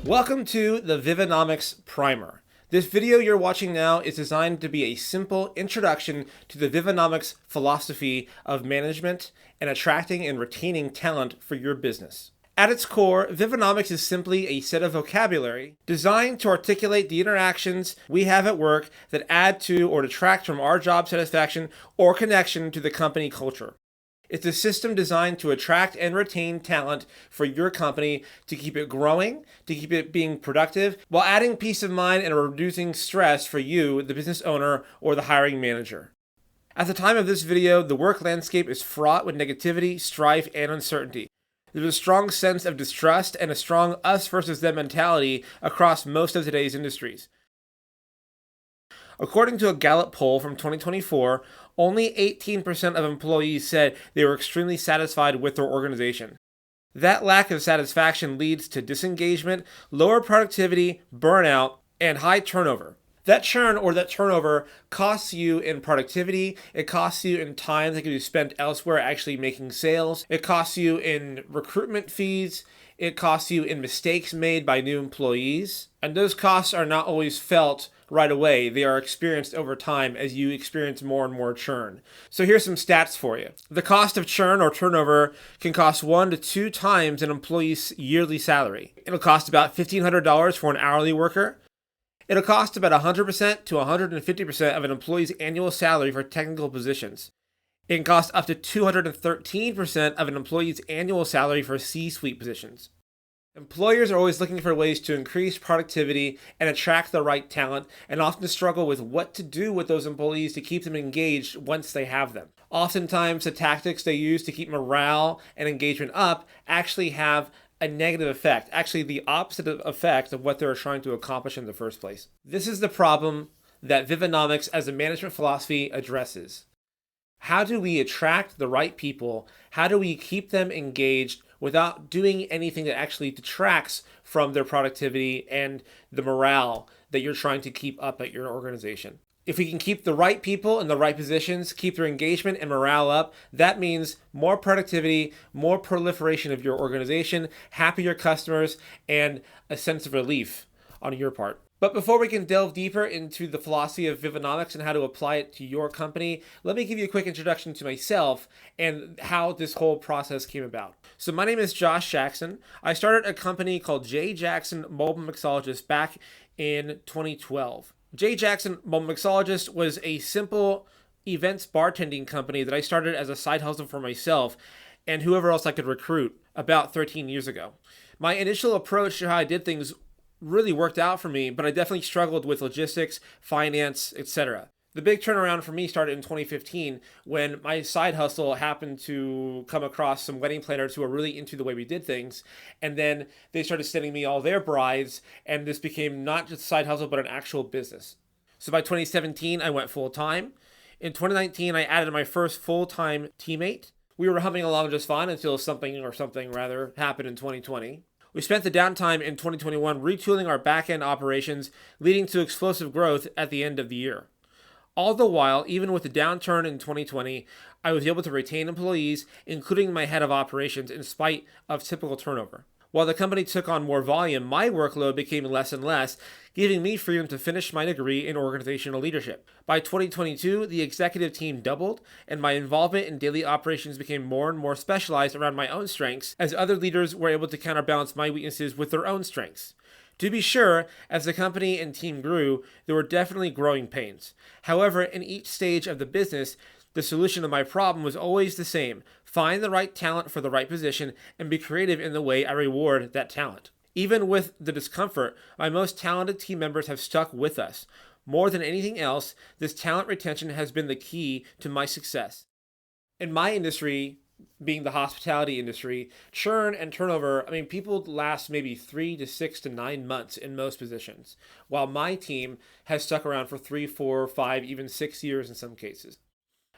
Welcome to the Vivenomics Primer. This video you're watching now is designed to be a simple introduction to the Vivenomics philosophy of management and attracting and retaining talent for your business. At its core, Vivenomics is simply a set of vocabulary designed to articulate the interactions we have at work that add to or detract from our job satisfaction or connection to the company culture. It's a system designed to attract and retain talent for your company, to keep it growing, to keep it being productive, while adding peace of mind and reducing stress for you, the business owner, or the hiring manager. At the time of this video, the work landscape is fraught with negativity, strife, and uncertainty. There's a strong sense of distrust and a strong us versus them mentality across most of today's industries. According to a Gallup poll from 2024, only 18% of employees said they were extremely satisfied with their organization. That lack of satisfaction leads to disengagement, lower productivity, burnout, and high turnover. That churn or that turnover costs you in productivity, it costs you in time that could be spent elsewhere actually making sales, it costs you in recruitment fees, it costs you in mistakes made by new employees, and those costs are not always felt right away. They are experienced over time as you experience more and more churn. So here's some stats for you. The cost of churn or turnover can cost 1 to 2 times an employee's yearly salary. It'll cost about $1,500 for an hourly worker. It'll cost about 100% to 150% of an employee's annual salary for technical positions. It can cost up to 213% of an employee's annual salary for C-suite positions. Employers are always looking for ways to increase productivity and attract the right talent, and often struggle with what to do with those employees to keep them engaged once they have them. Oftentimes, the tactics they use to keep morale and engagement up actually have a negative effect, actually the opposite effect of what they're trying to accomplish in the first place. This is the problem that Vivenomics as a management philosophy addresses. How do we attract the right people? How do we keep them engaged without doing anything that actually detracts from their productivity and the morale that you're trying to keep up at your organization? If we can keep the right people in the right positions, keep their engagement and morale up, that means more productivity, more proliferation of your organization, happier customers, and a sense of relief on your part. But before we can delve deeper into the philosophy of Vivenomics and how to apply it to your company, let me give you a quick introduction to myself and how this whole process came about. So my name is Josh Jackson. I started a company called J. Jackson Mobile Mixologist back in 2012. J. Jackson Mobile Mixologist was a simple events bartending company that I started as a side hustle for myself and whoever else I could recruit about 13 years ago. My initial approach to how I did things really worked out for me, but I definitely struggled with logistics, finance, etc. The big turnaround for me started in 2015 when my side hustle happened to come across some wedding planners who were really into the way we did things, and then they started sending me all their brides, and this became not just a side hustle but an actual business. So by 2017 I went full-time. In 2019 I added my first full-time teammate. We were humming along just fine until something happened in 2020. We spent the downtime in 2021 retooling our back-end operations, leading to explosive growth at the end of the year. All the while, even with the downturn in 2020, I was able to retain employees, including my head of operations, in spite of typical turnover. While the company took on more volume, my workload became less and less, giving me freedom to finish my degree in organizational leadership. By 2022, the executive team doubled, and my involvement in daily operations became more and more specialized around my own strengths, as other leaders were able to counterbalance my weaknesses with their own strengths. To be sure, as the company and team grew, there were definitely growing pains. However, in each stage of the business, the solution to my problem was always the same: find the right talent for the right position and be creative in the way I reward that talent. Even with the discomfort, my most talented team members have stuck with us. More than anything else, this talent retention has been the key to my success. In my industry, being the hospitality industry, churn and turnover, people last maybe 3 to 6 to 9 months in most positions, while my team has stuck around for 3, 4, 5, even 6 years in some cases.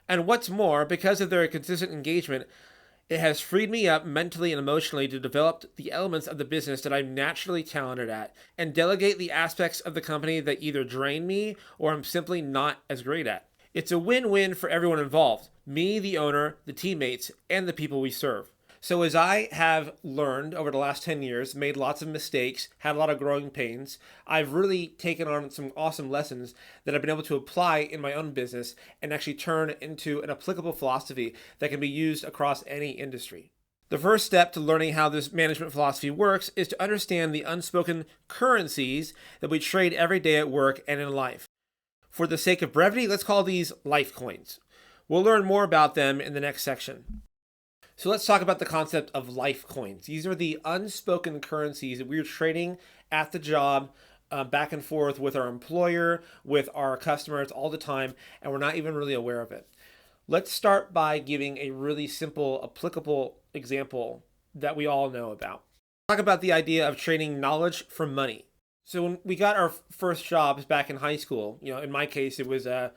And what's more, because of their consistent engagement, it has freed me up mentally and emotionally to develop the elements of the business that I'm naturally talented at and delegate the aspects of the company that either drain me or I'm simply not as great at. It's a win-win for everyone involved: me, the owner, the teammates, and the people we serve. So as I have learned over the last 10 years, made lots of mistakes, had a lot of growing pains, I've really taken on some awesome lessons that I've been able to apply in my own business and actually turn into an applicable philosophy that can be used across any industry. The first step to learning how this management philosophy works is to understand the unspoken currencies that we trade every day at work and in life. For the sake of brevity, let's call these life coins. We'll learn more about them in the next section. So let's talk about the concept of life coins. These are the unspoken currencies that we're trading at the job, back and forth with our employer, with our customers all the time, and we're not even really aware of it. Let's start by giving a really simple, applicable example that we all know about. Talk about the idea of trading knowledge for money. So when we got our first jobs back in high school, in my case, it was a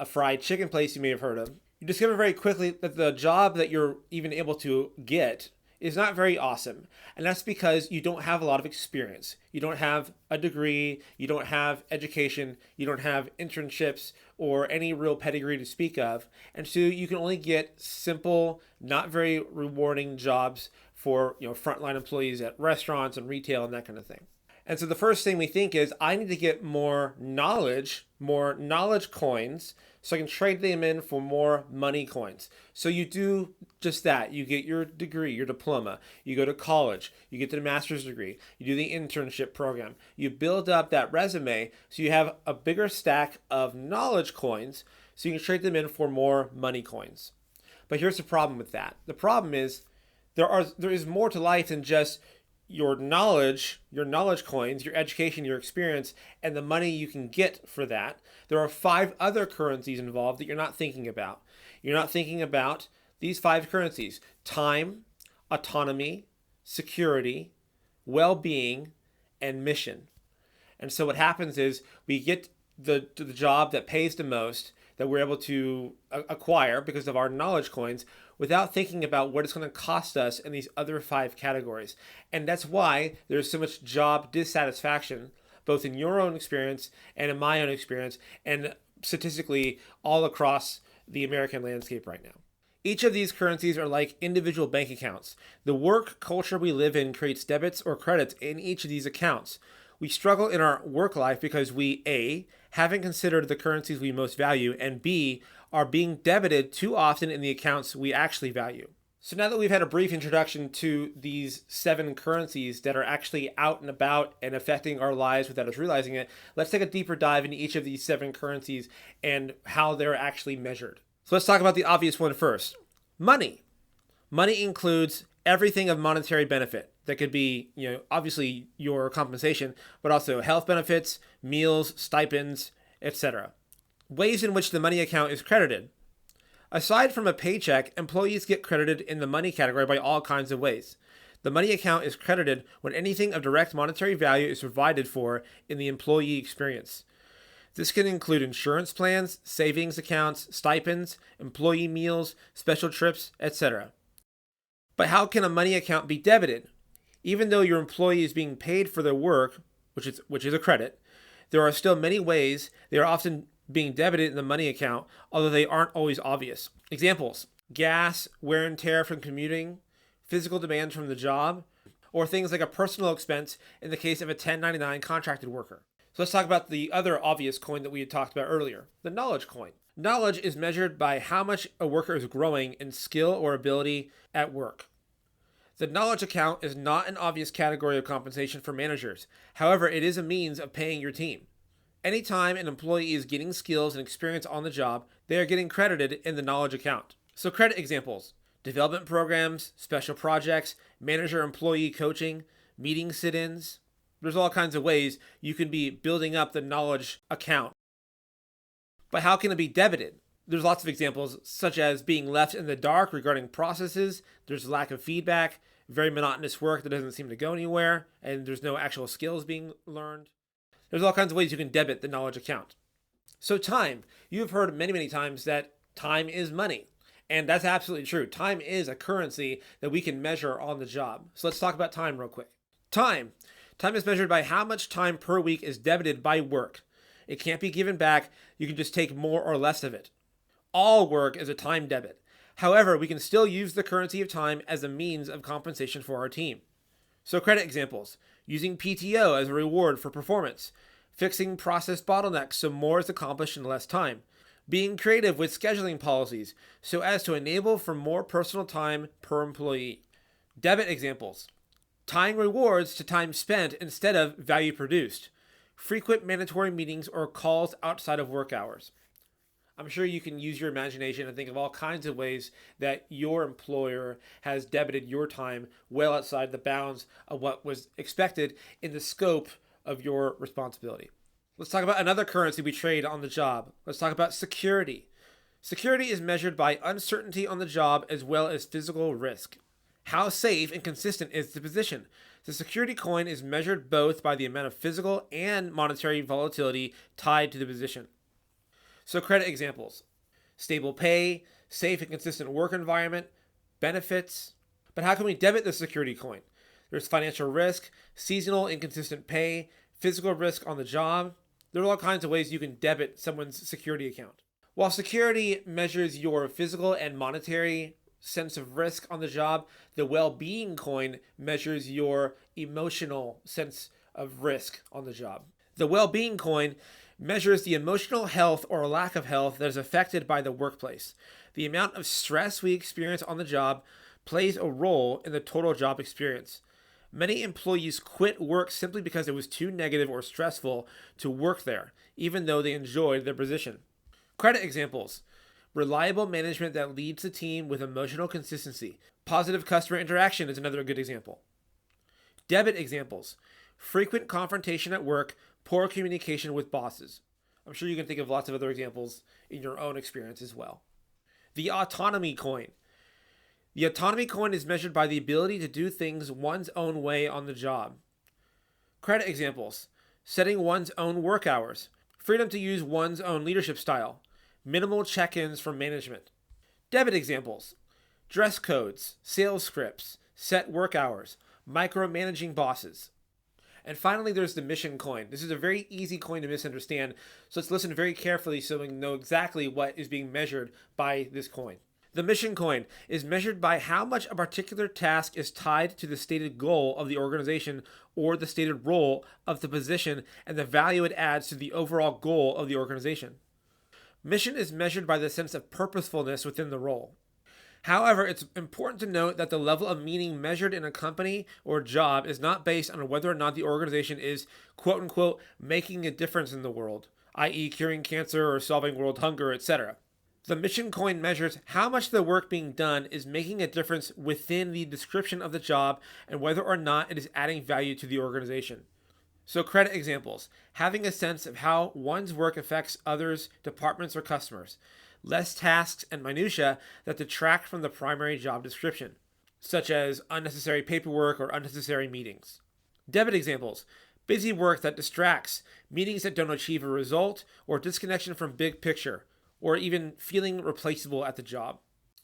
fried chicken place you may have heard of. You discover very quickly that the job that you're even able to get is not very awesome. And that's because you don't have a lot of experience. You don't have a degree, you don't have education, you don't have internships or any real pedigree to speak of. And so you can only get simple, not very rewarding jobs for frontline employees at restaurants and retail and that kind of thing. And so the first thing we think is, I need to get more knowledge coins, so I can trade them in for more money coins. So you do just that. You get your degree, your diploma. You go to college. You get the master's degree. You do the internship program. You build up that resume so you have a bigger stack of knowledge coins so you can trade them in for more money coins. But here's the problem with that. The problem is there is more to life than just your knowledge coins, your education, your experience, and the money you can get for that. There are 5 other currencies involved that you're not thinking about. You're not thinking about these 5 currencies: time, autonomy, security, well-being, and mission. And so what happens is we get the job that pays the most, that we're able to acquire because of our knowledge coins, without thinking about what it's going to cost us in these other 5 categories. And that's why there's so much job dissatisfaction, both in your own experience and in my own experience, and statistically all across the American landscape right now. Each of these currencies are like individual bank accounts. The work culture we live in creates debits or credits in each of these accounts. We struggle in our work life because we, A, haven't considered the currencies we most value, and B, are being debited too often in the accounts we actually value. So now that we've had a brief introduction to these 7 currencies that are actually out and about and affecting our lives without us realizing it, let's take a deeper dive into each of these 7 currencies and how they're actually measured. So let's talk about the obvious one first. Money. Money includes everything of monetary benefit. That could be, obviously your compensation, but also health benefits, meals, stipends, etc. Ways in which the money account is credited. Aside from a paycheck, employees get credited in the money category by all kinds of ways. The money account is credited when anything of direct monetary value is provided for in the employee experience. This can include insurance plans, savings accounts, stipends, employee meals, special trips, etc. But how can a money account be debited? Even though your employee is being paid for their work, which is a credit, there are still many ways they are often being debited in the money account, although they aren't always obvious. Examples: gas, wear and tear from commuting, physical demands from the job, or things like a personal expense in the case of a 1099 contracted worker. So let's talk about the other obvious coin that we had talked about earlier, the knowledge coin. Knowledge is measured by how much a worker is growing in skill or ability at work. The knowledge account is not an obvious category of compensation for managers. However, it is a means of paying your team. Anytime an employee is getting skills and experience on the job, they are getting credited in the knowledge account. So credit examples: development programs, special projects, manager-employee coaching, meeting sit-ins. There's all kinds of ways you can be building up the knowledge account. But how can it be debited? There's lots of examples, such as being left in the dark regarding processes. There's lack of feedback, very monotonous work that doesn't seem to go anywhere, and there's no actual skills being learned. There's all kinds of ways you can debit the knowledge account. So time. You've heard many, many times that time is money. And that's absolutely true. Time is a currency that we can measure on the job. So let's talk about time real quick. Time. Time is measured by how much time per week is debited by work. It can't be given back. You can just take more or less of it. All work is a time debit. However, we can still use the currency of time as a means of compensation for our team. So credit examples: using PTO as a reward for performance, fixing process bottlenecks so more is accomplished in less time, being creative with scheduling policies so as to enable for more personal time per employee. Debit examples: tying rewards to time spent instead of value produced, frequent mandatory meetings or calls outside of work hours. I'm sure you can use your imagination and think of all kinds of ways that your employer has debited your time well outside the bounds of what was expected in the scope of your responsibility. Let's talk about another currency we trade on the job. Let's talk about security. Security is measured by uncertainty on the job as well as physical risk. How safe and consistent is the position? The security coin is measured both by the amount of physical and monetary volatility tied to the position. So credit examples: stable pay, safe and consistent work environment, benefits. But how can we debit the security coin? There's financial risk, seasonal inconsistent pay, physical risk on the job. There are all kinds of ways you can debit someone's security account. While security measures your physical and monetary sense of risk on the job, the well-being coin measures your emotional sense of risk on the job. The well-being coin measures the emotional health or lack of health that is affected by the workplace. The amount of stress we experience on the job plays a role in the total job experience. Many employees quit work simply because it was too negative or stressful to work there, even though they enjoyed their position. Credit examples: reliable management that leads the team with emotional consistency. Positive customer interaction is another good example. Debit examples: frequent confrontation at work, poor communication with bosses. I'm sure you can think of lots of other examples in your own experience as well. The autonomy coin. The autonomy coin is measured by the ability to do things one's own way on the job. Credit examples: setting one's own work hours, freedom to use one's own leadership style, minimal check-ins from management. Debit examples: dress codes, sales scripts, set work hours, micromanaging bosses. And finally, there's the mission coin. This is a very easy coin to misunderstand, so let's listen very carefully so we know exactly what is being measured by this coin. The mission coin is measured by how much a particular task is tied to the stated goal of the organization or the stated role of the position and the value it adds to the overall goal of the organization. Mission is measured by the sense of purposefulness within the role. However, it's important to note that the level of meaning measured in a company or job is not based on whether or not the organization is, quote unquote, making a difference in the world, i.e., curing cancer or solving world hunger, etc. The mission coin measures how much the work being done is making a difference within the description of the job and whether or not it is adding value to the organization. So credit examples: having a sense of how one's work affects others, departments, or customers. Less tasks and minutiae that detract from the primary job description, such as unnecessary paperwork or unnecessary meetings. Debit examples: busy work that distracts, meetings that don't achieve a result, or disconnection from big picture, or even feeling replaceable at the job.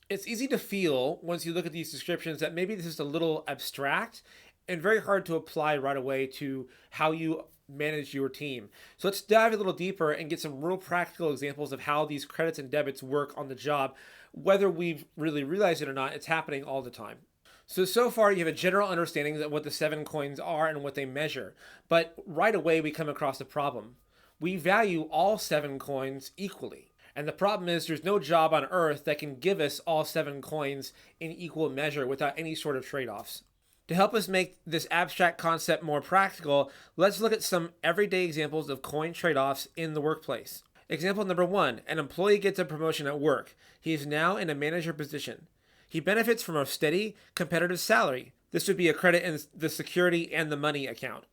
It's easy to feel, once you look at these descriptions, that maybe this is a little abstract and very hard to apply right away to how you manage your team. So let's dive a little deeper and get some real practical examples of how these credits and debits work on the job. Whether we've really realized it or not, it's happening all the time. So far you have a general understanding of what the 7 coins are and what they measure. But right away we come across a problem. We value all 7 coins equally. And the problem is there's no job on earth that can give us all 7 coins in equal measure without any sort of trade-offs. To help us make this abstract concept more practical, let's look at some everyday examples of coin trade-offs in the workplace. Example number 1, an employee gets a promotion at work. He is now in a manager position. He benefits from a steady, competitive salary. This would be a credit in the security and the money account.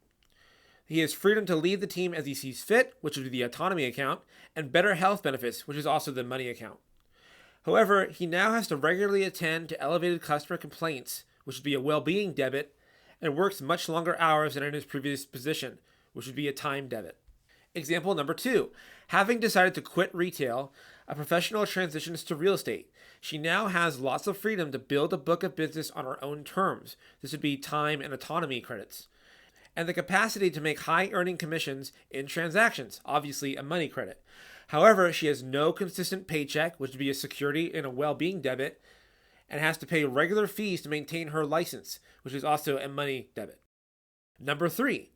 He has freedom to lead the team as he sees fit, which would be the autonomy account, and better health benefits, which is also the money account. However, he now has to regularly attend to elevated customer complaints, which would be a well-being debit, and works much longer hours than in his previous position, which would be a time debit. Example number 2, having decided to quit retail, a professional transitions to real estate. She now has lots of freedom to build a book of business on her own terms. This would be time and autonomy credits. And the capacity to make high earning commissions in transactions, obviously a money credit. However, she has no consistent paycheck, which would be a security and a well-being debit, and has to pay regular fees to maintain her license, which is also a money debit. Number 3,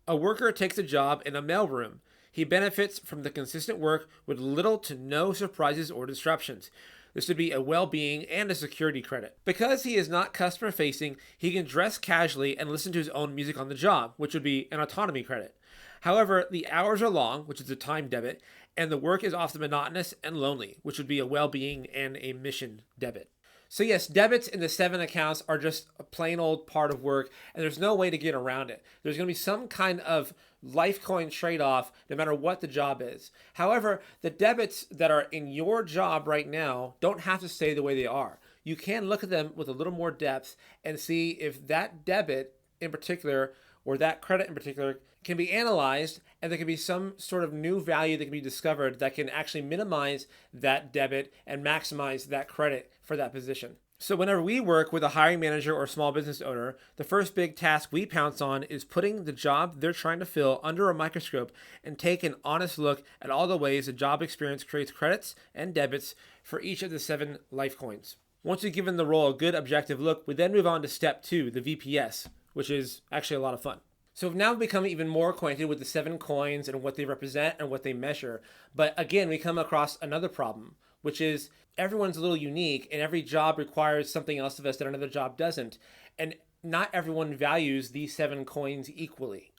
a worker takes a job in a mailroom. He benefits from the consistent work with little to no surprises or disruptions. This would be a well-being and a security credit. Because he is not customer-facing, he can dress casually and listen to his own music on the job, which would be an autonomy credit. However, the hours are long, which is a time debit, and the work is often monotonous and lonely, which would be a well-being and a mission debit. So yes, debits in the 7 accounts are just a plain old part of work, and there's no way to get around it. There's going to be some kind of Lifecoin trade-off no matter what the job is. However, the debits that are in your job right now don't have to stay the way they are. You can look at them with a little more depth and see if that debit in particular or that credit in particular can be analyzed, and there can be some sort of new value that can be discovered that can actually minimize that debit and maximize that credit for that position. So whenever we work with a hiring manager or small business owner, the first big task we pounce on is putting the job they're trying to fill under a microscope and take an honest look at all the ways the job experience creates credits and debits for each of the 7 Lifecoins. Once we've given the role a good objective look, we then move on to step 2, the VPS, which is actually a lot of fun. So we've now become even more acquainted with the 7 coins and what they represent and what they measure. But again, we come across another problem, which is everyone's a little unique and every job requires something else of us that another job doesn't. And not everyone values these 7 coins equally.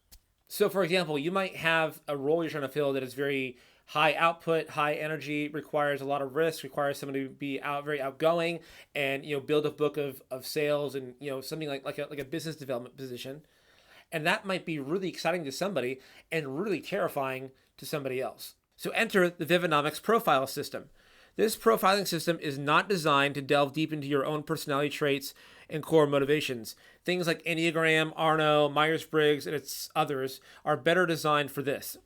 So for example, you might have a role you're trying to fill that is very high output, high energy, requires a lot of risk, requires somebody to be very outgoing and build a book of sales and something like a business development position. And that might be really exciting to somebody and really terrifying to somebody else. So enter the Vivenomics profile system. This profiling system is not designed to delve deep into your own personality traits and core motivations. Things like Enneagram, Arno, Myers-Briggs, and its others are better designed for this.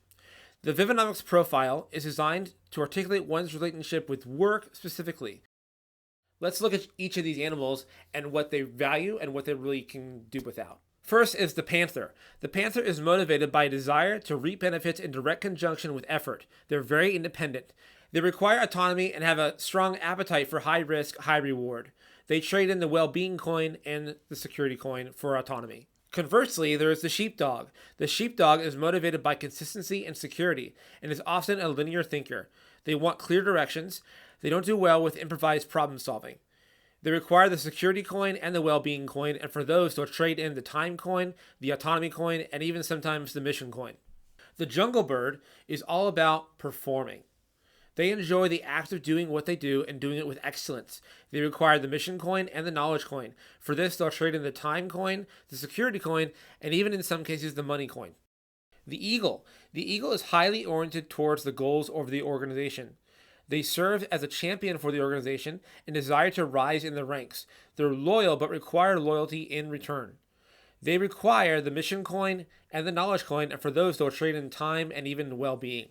The Vivenomics profile is designed to articulate one's relationship with work specifically. Let's look at each of these animals and what they value and what they really can do without. First is the panther. The panther is motivated by a desire to reap benefits in direct conjunction with effort. They're very independent. They require autonomy and have a strong appetite for high risk, high reward. They trade in the well-being coin and the security coin for autonomy. Conversely, there is the sheepdog. The sheepdog is motivated by consistency and security and is often a linear thinker. They want clear directions. They don't do well with improvised problem solving. They require the security coin and the well-being coin, and for those, they'll trade in the time coin, the autonomy coin, and even sometimes the mission coin. The jungle bird is all about performing. They enjoy the act of doing what they do and doing it with excellence. They require the mission coin and the knowledge coin. For this, they'll trade in the time coin, the security coin, and even in some cases, the money coin. The eagle. The eagle is highly oriented towards the goals of the organization. They serve as a champion for the organization and desire to rise in the ranks. They're loyal but require loyalty in return. They require the mission coin and the knowledge coin, and for those, they'll trade in time and even well-being.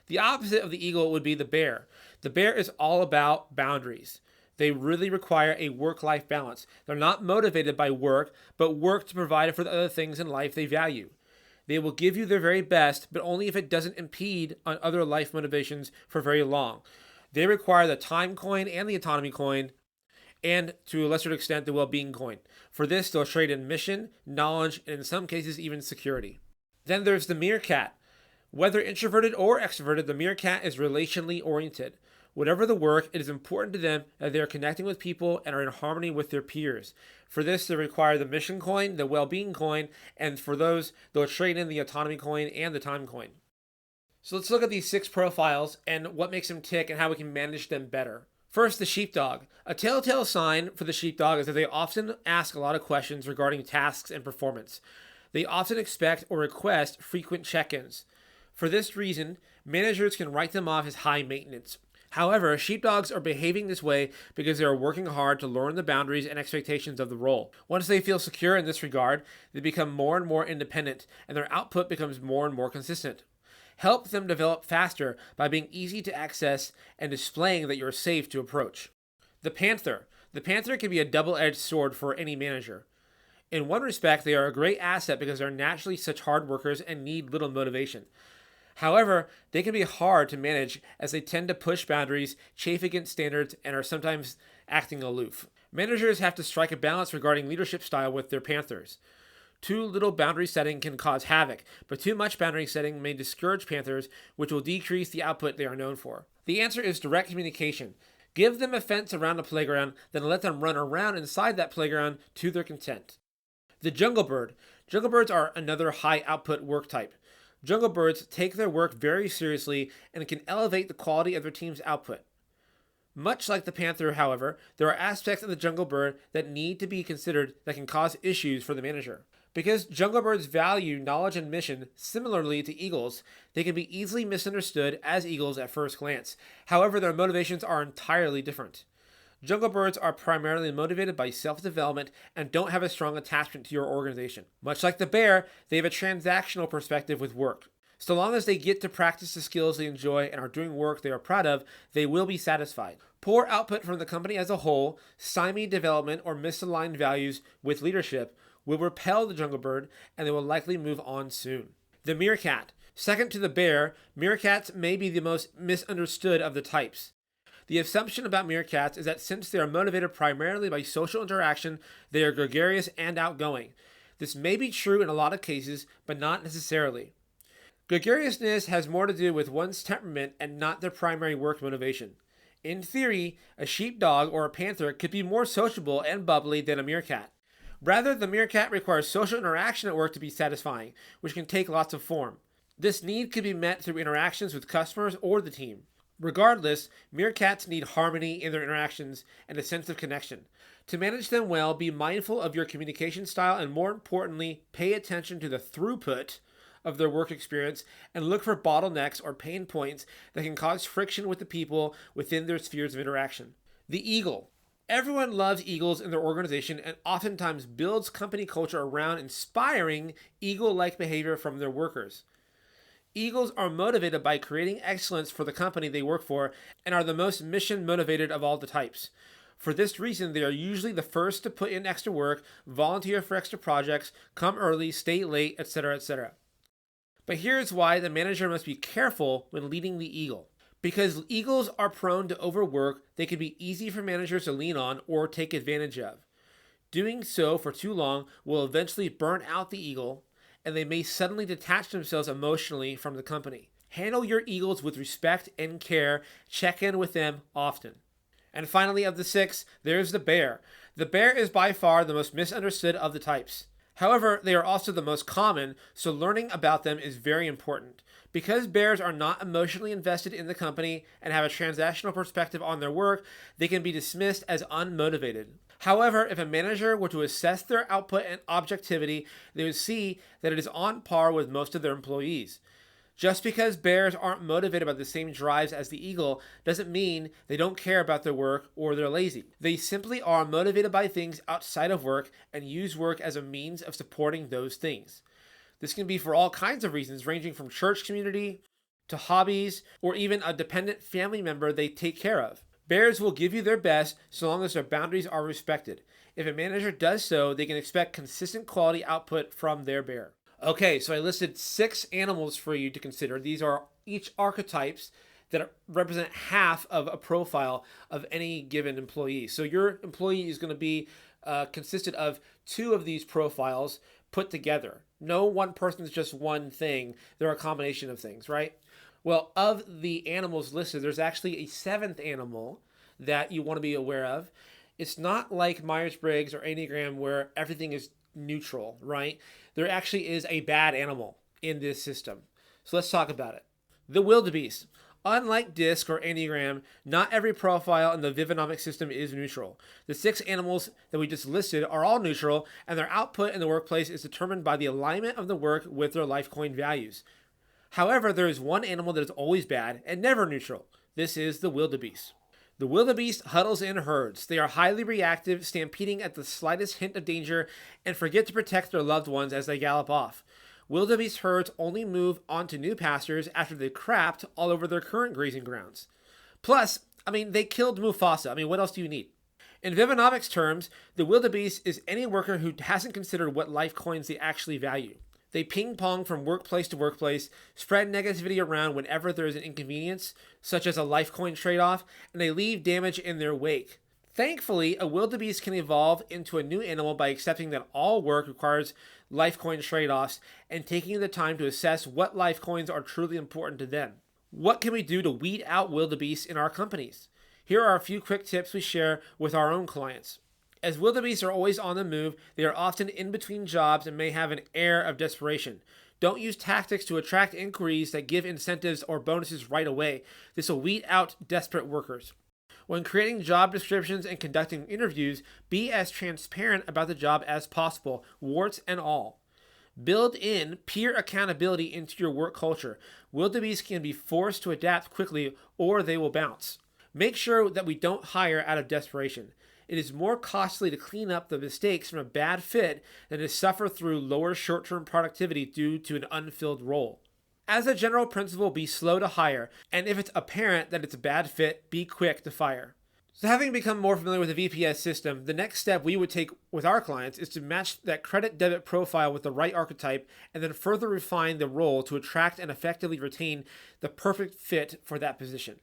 The opposite of the eagle would be the bear. The bear is all about boundaries. They really require a work-life balance. They're not motivated by work, but work to provide for the other things in life they value. They will give you their very best, but only if it doesn't impede on other life motivations for very long. They require the time coin and the autonomy coin, and to a lesser extent, the well-being coin. For this, they'll trade in mission, knowledge, and in some cases, even security. Then there's the meerkat. Whether introverted or extroverted, the meerkat is relationally oriented. Whatever the work, it is important to them that they are connecting with people and are in harmony with their peers. For this, they require the mission coin, the well-being coin, and for those, they'll trade in the autonomy coin and the time coin. So let's look at these 6 profiles and what makes them tick and how we can manage them better. First, the sheepdog. A telltale sign for the sheepdog is that they often ask a lot of questions regarding tasks and performance. They often expect or request frequent check-ins. For this reason, managers can write them off as high maintenance. However, sheepdogs are behaving this way because they are working hard to learn the boundaries and expectations of the role. Once they feel secure in this regard, they become more and more independent, and their output becomes more and more consistent. Help them develop faster by being easy to access and displaying that you're safe to approach. The panther. The panther can be a double-edged sword for any manager. In one respect, they are a great asset because they're naturally such hard workers and need little motivation. However, they can be hard to manage as they tend to push boundaries, chafe against standards, and are sometimes acting aloof. Managers have to strike a balance regarding leadership style with their panthers. Too little boundary setting can cause havoc, but too much boundary setting may discourage panthers, which will decrease the output they are known for. The answer is direct communication. Give them a fence around the playground, then let them run around inside that playground to their content. The jungle bird. Jungle birds are another high output work type. Jungle birds take their work very seriously and can elevate the quality of their team's output. Much like the panther, however, there are aspects of the jungle bird that need to be considered that can cause issues for the manager. Because jungle birds value knowledge and mission similarly to eagles, they can be easily misunderstood as eagles at first glance. However, their motivations are entirely different. Jungle birds are primarily motivated by self-development and don't have a strong attachment to your organization. Much like the bear, they have a transactional perspective with work. So long as they get to practice the skills they enjoy and are doing work they are proud of, they will be satisfied. Poor output from the company as a whole, stymied development, or misaligned values with leadership will repel the jungle bird, and they will likely move on soon. The meerkat. Second to the bear, meerkats may be the most misunderstood of the types. The assumption about meerkats is that since they are motivated primarily by social interaction, they are gregarious and outgoing. This may be true in a lot of cases, but not necessarily. Gregariousness has more to do with one's temperament and not their primary work motivation. In theory, a sheepdog or a panther could be more sociable and bubbly than a meerkat. Rather, the meerkat requires social interaction at work to be satisfying, which can take lots of form. This need could be met through interactions with customers or the team. Regardless, meerkats need harmony in their interactions and a sense of connection. To manage them well, be mindful of your communication style and, more importantly, pay attention to the throughput of their work experience and look for bottlenecks or pain points that can cause friction with the people within their spheres of interaction. The eagle. Everyone loves eagles in their organization and oftentimes builds company culture around inspiring eagle-like behavior from their workers. Eagles are motivated by creating excellence for the company they work for and are the most mission motivated of all the types. For this reason, they are usually the first to put in extra work, volunteer for extra projects, come early, stay late, etc., etc. But here's why the manager must be careful when leading the eagle. Because eagles are prone to overwork, they can be easy for managers to lean on or take advantage of. Doing so for too long will eventually burn out the eagle, and they may suddenly detach themselves emotionally from the company. Handle your eagles with respect and care. Check in with them often. And finally, of the 6, there's the bear. The bear is by far the most misunderstood of the types. However, they are also the most common, so learning about them is very important. Because bears are not emotionally invested in the company and have a transactional perspective on their work, they can be dismissed as unmotivated. However, if a manager were to assess their output and objectivity, they would see that it is on par with most of their employees. Just because bears aren't motivated by the same drives as the eagle doesn't mean they don't care about their work or they're lazy. They simply are motivated by things outside of work and use work as a means of supporting those things. This can be for all kinds of reasons, ranging from church community to hobbies or even a dependent family member they take care of. Bears will give you their best so long as their boundaries are respected. If a manager does so, they can expect consistent quality output from their bear. Okay, so I listed 6 animals for you to consider. These are each archetypes that represent half of a profile of any given employee. So your employee is going to be consisted of 2 of these profiles put together. No one person is just one thing. They're a combination of things, right? Well, of the animals listed, there's actually a 7th animal that you want to be aware of. It's not like Myers-Briggs or Enneagram where everything is neutral, right? There actually is a bad animal in this system. So let's talk about it. The wildebeest. Unlike DISC or Enneagram, not every profile in the Vivenomics system is neutral. The 6 animals that we just listed are all neutral, and their output in the workplace is determined by the alignment of the work with their Lifecoin values. However, there is one animal that is always bad and never neutral. This is the wildebeest. The wildebeest huddles in herds. They are highly reactive, stampeding at the slightest hint of danger, and forget to protect their loved ones as they gallop off. Wildebeest herds only move onto new pastures after they've crapped all over their current grazing grounds. Plus, they killed Mufasa. What else do you need? In Vivenomics terms, the wildebeest is any worker who hasn't considered what life coins they actually value. They ping pong from workplace to workplace, spread negativity around whenever there is an inconvenience, such as a Lifecoin trade off, and they leave damage in their wake. Thankfully, a wildebeest can evolve into a new animal by accepting that all work requires Lifecoin trade offs and taking the time to assess what Lifecoins are truly important to them. What can we do to weed out wildebeests in our companies? Here are a few quick tips we share with our own clients. As wildebeests are always on the move, they are often in between jobs and may have an air of desperation. Don't use tactics to attract inquiries that give incentives or bonuses right away. This will weed out desperate workers. When creating job descriptions and conducting interviews, be as transparent about the job as possible, warts and all. Build in peer accountability into your work culture. Wildebeests can be forced to adapt quickly or they will bounce. Make sure that we don't hire out of desperation. It is more costly to clean up the mistakes from a bad fit than to suffer through lower short-term productivity due to an unfilled role. As a general principle, be slow to hire, and if it's apparent that it's a bad fit, be quick to fire. So having become more familiar with the VPS system, the next step we would take with our clients is to match that credit-debit profile with the right archetype and then further refine the role to attract and effectively retain the perfect fit for that position.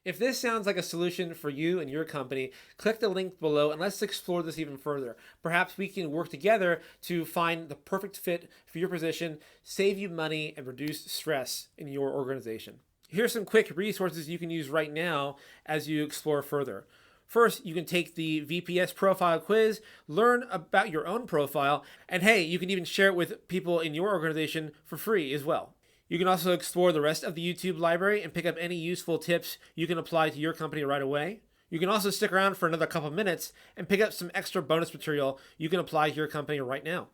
If this sounds like a solution for you and your company, click the link below and let's explore this even further. Perhaps we can work together to find the perfect fit for your position, save you money, and reduce stress in your organization. Here's some quick resources you can use right now as you explore further. First, you can take the VPS profile quiz, learn about your own profile, and hey, you can even share it with people in your organization for free as well. You can also explore the rest of the YouTube library and pick up any useful tips you can apply to your company right away. You can also stick around for another couple minutes and pick up some extra bonus material you can apply to your company right now.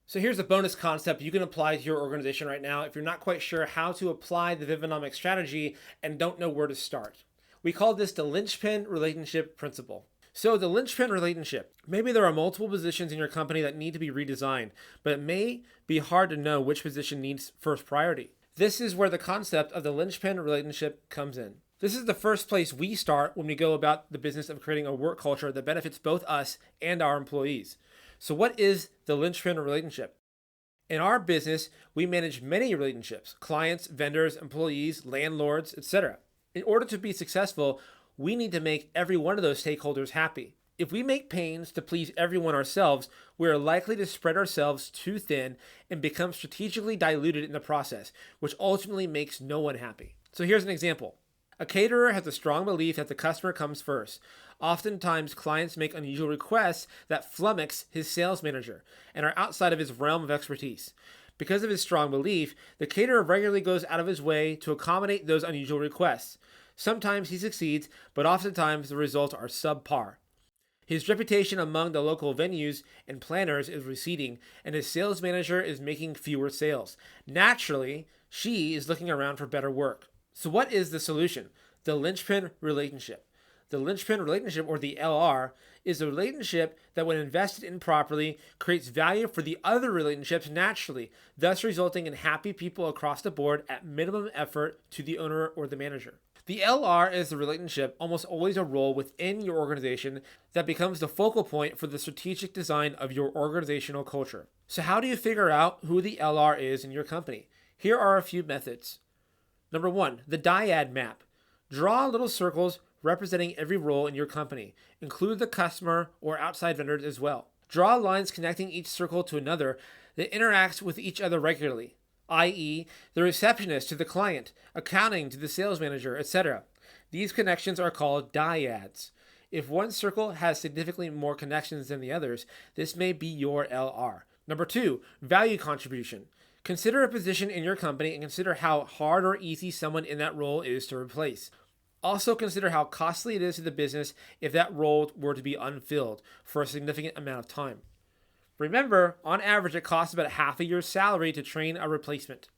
So here's a bonus concept you can apply to your organization right now if you're not quite sure how to apply the Vivenomics strategy and don't know where to start. We call this the linchpin relationship principle. So the linchpin relationship. Maybe there are multiple positions in your company that need to be redesigned, but it may be hard to know which position needs first priority. This is where the concept of the linchpin relationship comes in. This is the first place we start when we go about the business of creating a work culture that benefits both us and our employees. So what is the linchpin relationship? In our business, we manage many relationships: clients, vendors, employees, landlords, etc. In order to be successful, we need to make every one of those stakeholders happy. If we make pains to please everyone ourselves, we are likely to spread ourselves too thin and become strategically diluted in the process, which ultimately makes no one happy. So here's an example. A caterer has a strong belief that the customer comes first. Oftentimes, clients make unusual requests that flummox his sales manager and are outside of his realm of expertise. Because of his strong belief, the caterer regularly goes out of his way to accommodate those unusual requests. Sometimes he succeeds, but oftentimes the results are subpar. His reputation among the local venues and planners is receding, and his sales manager is making fewer sales. Naturally, she is looking around for better work. So what is the solution? The linchpin relationship. The linchpin relationship, or the LR, is a relationship that, when invested in properly, creates value for the other relationships naturally, thus resulting in happy people across the board at minimum effort to the owner or the manager. The LR is the relationship, almost always a role within your organization, that becomes the focal point for the strategic design of your organizational culture. So how do you figure out who the LR is in your company? Here are a few methods. Number 1, the dyad map. Draw little circles representing every role in your company. Include the customer or outside vendors as well. Draw lines connecting each circle to another that interacts with each other regularly, i.e., the receptionist to the client, accounting to the sales manager, etc. These connections are called dyads. If one circle has significantly more connections than the others, this may be your LR. Number 2, value contribution. Consider a position in your company and consider how hard or easy someone in that role is to replace. Also consider how costly it is to the business if that role were to be unfilled for a significant amount of time. Remember, on average, it costs about half a year's salary to train a replacement.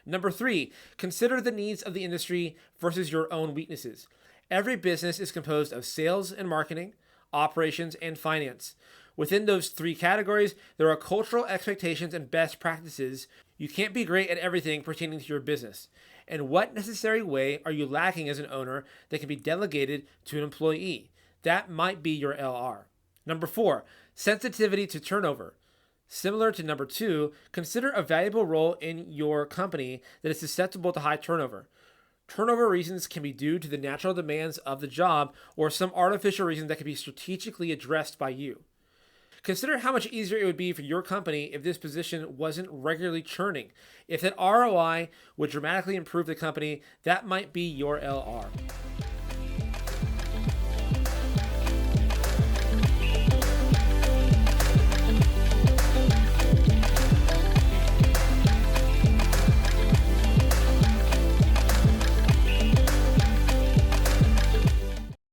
Number 3, consider the needs of the industry versus your own weaknesses. Every business is composed of sales and marketing, operations, and finance. Within those 3 categories, there are cultural expectations and best practices. You can't be great at everything pertaining to your business. In what necessary way are you lacking as an owner that can be delegated to an employee? That might be your LR. Number 4, sensitivity to turnover. Similar to number 2, consider a valuable role in your company that is susceptible to high turnover. Turnover reasons can be due to the natural demands of the job or some artificial reason that can be strategically addressed by you. Consider how much easier it would be for your company if this position wasn't regularly churning. If that ROI would dramatically improve the company, that might be your LR.